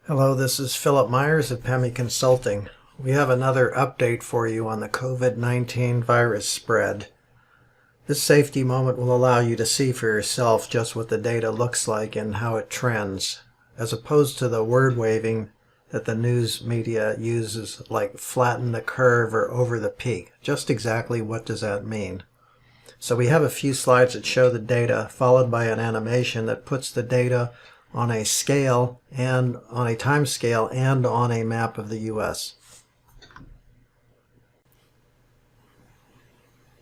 Hello, this is Philip Myers at PEMY Consulting. We have another update for you on the COVID-19 virus spread. This safety moment will allow you to see for yourself just what the data looks like and how it trends, as opposed to the word waving that the news media uses, like flatten the curve or over the peak. Just exactly what does that mean? So we have a few slides that show the data, followed by an animation that puts the data on a scale and on a time scale and on a map of the US.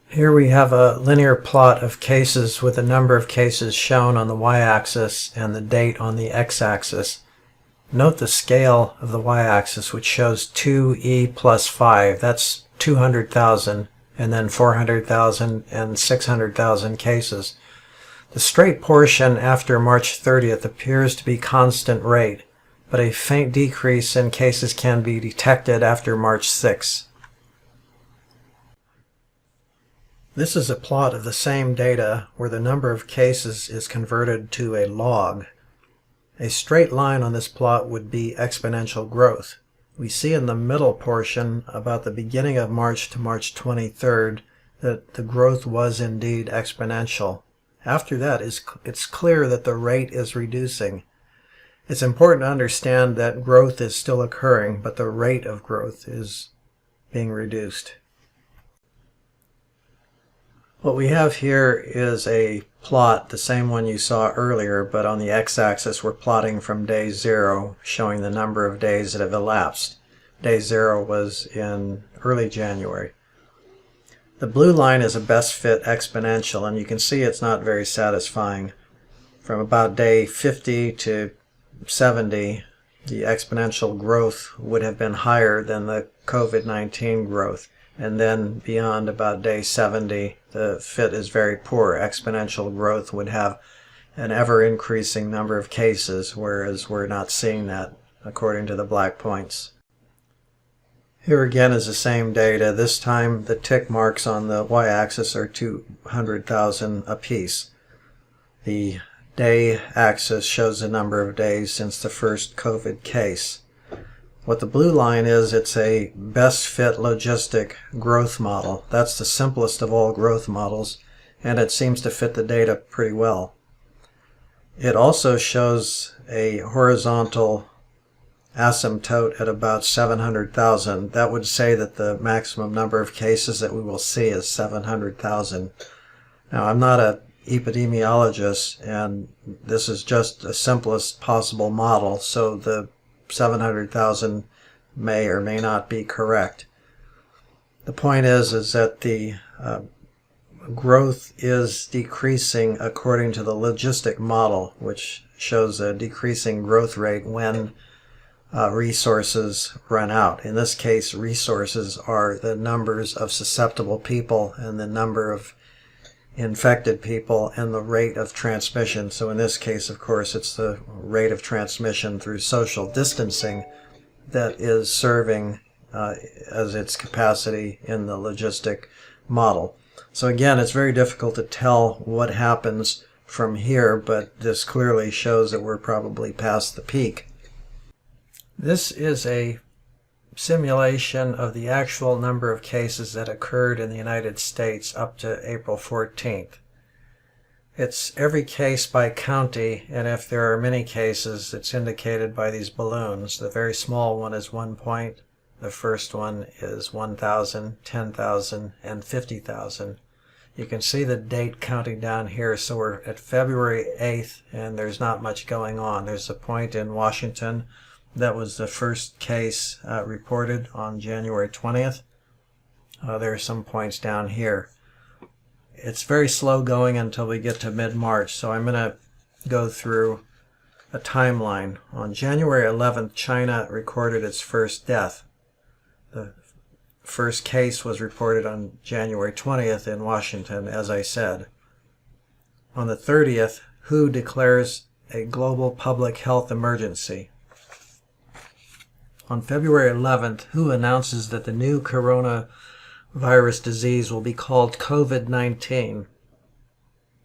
Here we have a linear plot of cases with the number of cases shown on the y-axis and the date on the x-axis. Note the scale of the y-axis, which shows 2e plus 5. That's 200,000, and then 400,000 and 600,000 cases. The straight portion after March 30th appears to be constant rate, but a faint decrease in cases can be detected after March 6th. This is a plot of the same data where the number of cases is converted to a log. A straight line on this plot would be exponential growth. We see in the middle portion, about the beginning of March to March 23rd, that the growth was indeed exponential. After that, it's clear that the rate is reducing. It's important to understand that growth is still occurring, but the rate of growth is being reduced. What we have here is a plot, the same one you saw earlier, but on the x-axis we're plotting from day 0, showing the number of days that have elapsed. Day 0 was in early January. The blue line is a best fit exponential, and you can see it's not very satisfying. From about day 50 to 70, the exponential growth would have been higher than the COVID-19 growth. And then beyond about day 70, the fit is very poor. Exponential growth would have an ever-increasing number of cases, whereas we're not seeing that according to the black points. Here again is the same data. This time the tick marks on the y-axis are 200,000 apiece. The day axis shows the number of days since the first COVID case. What the blue line is, it's a best fit logistic growth model. That's the simplest of all growth models, and it seems to fit the data pretty well. It also shows a horizontal asymptote at about 700,000. That would say that the maximum number of cases that we will see is 700,000. Now, I'm not an epidemiologist, and this is just the simplest possible model, so the 700,000 may or may not be correct. The point is that the growth is decreasing according to the logistic model, which shows a decreasing growth rate when resources run out. In this case, resources are the numbers of susceptible people and the number of infected people and the rate of transmission. So in this case, of course, it's the rate of transmission through social distancing that is serving as its capacity in the logistic model. So again, it's very difficult to tell what happens from here, but this clearly shows that we're probably past the peak. This is a simulation of the actual number of cases that occurred in the United States up to April 14th. It's every case by county, and if there are many cases, it's indicated by these balloons. The very small one is 1 point, the first one is 1,000, 10,000, and 50,000. You can see the date counting down here, so we're at February 8th, and there's not much going on. There's a point in Washington. That was the first case reported on January 20th. There are some points down here. It's very slow going until we get to mid-March, so I'm going to go through a timeline. On January 11th, China recorded its first death. The first case was reported on January 20th in Washington, as I said. On the 30th, WHO declares a global public health emergency. On February 11th, WHO announces that the new coronavirus disease will be called COVID-19.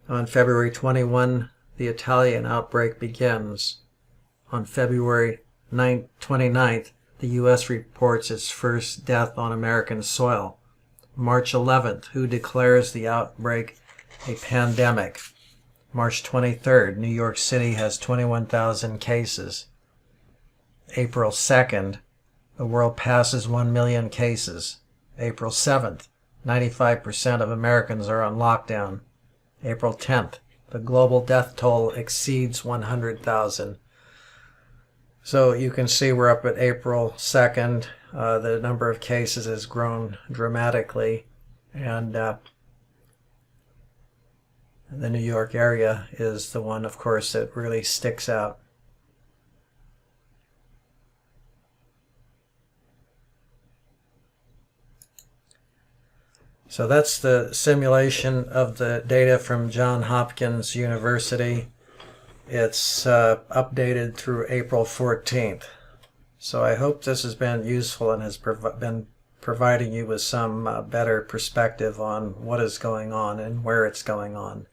On February 21, the Italian outbreak begins. On February 29th, the U.S. reports its first death on American soil. March 11th, who declares the outbreak a pandemic? March 23rd, New York City has 21,000 cases. April 2nd, the world passes 1 million cases. April 7th, 95% of Americans are on lockdown. April 10th, the global death toll exceeds 100,000. So you can see we're up at April 2nd. The number of cases has grown dramatically, and the New York area is the one, of course, that really sticks out. So that's the simulation of the data from Johns Hopkins University. It's updated through April 14th. So I hope this has been useful and has been providing you with some better perspective on what is going on and where it's going on.